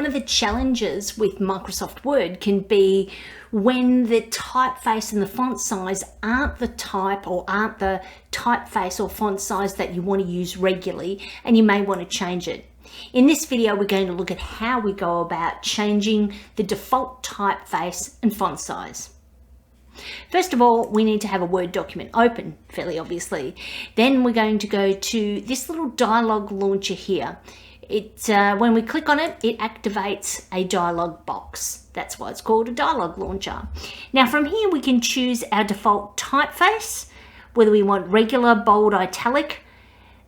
One of the challenges with Microsoft Word can be when the typeface and the font size aren't the type or aren't the typeface or font size that you want to use regularly, and you may want to change it. In this video, we're going to look at how we go about changing the default typeface and font size. First of all, we need to have a Word document open, fairly obviously. Then we're going to go to this little dialog launcher here. When we click on it, it activates a dialog box. That's why it's called a dialog launcher. Now from here, we can choose our default typeface, whether we want regular, bold, italic,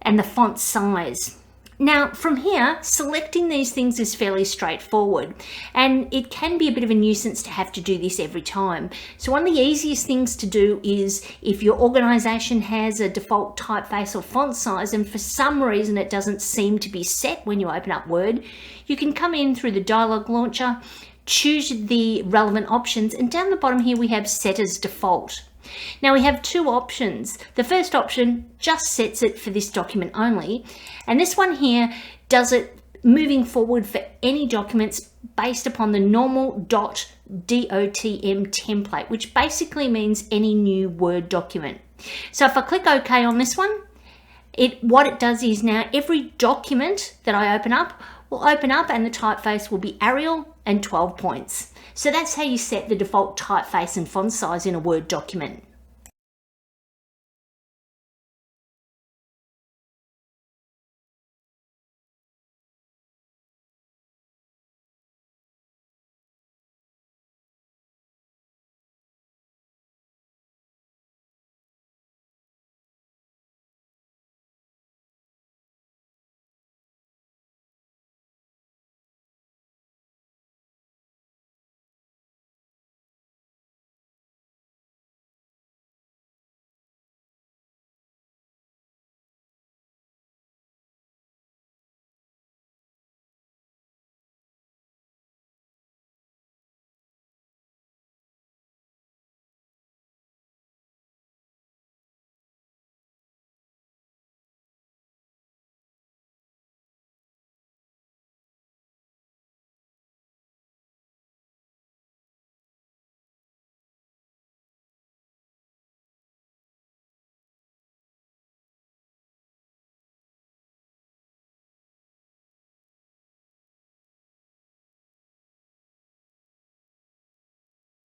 and the font size. Now from here, selecting these things is fairly straightforward, and it can be a bit of a nuisance to have to do this every time. So one of the easiest things to do is, if your organization has a default typeface or font size and for some reason it doesn't seem to be set when you open up Word, you can come in through the dialog launcher, choose the relevant options, and down the bottom here we have set as default. Now we have two options. The first option just sets it for this document only, and this one here does it moving forward for any documents based upon the normal .dotm template, which basically means any new Word document. So if I click OK on this one, what it does is now every document that I open up will open up and the typeface will be Arial and 12 points. So that's how you set the default typeface and font size in a Word document.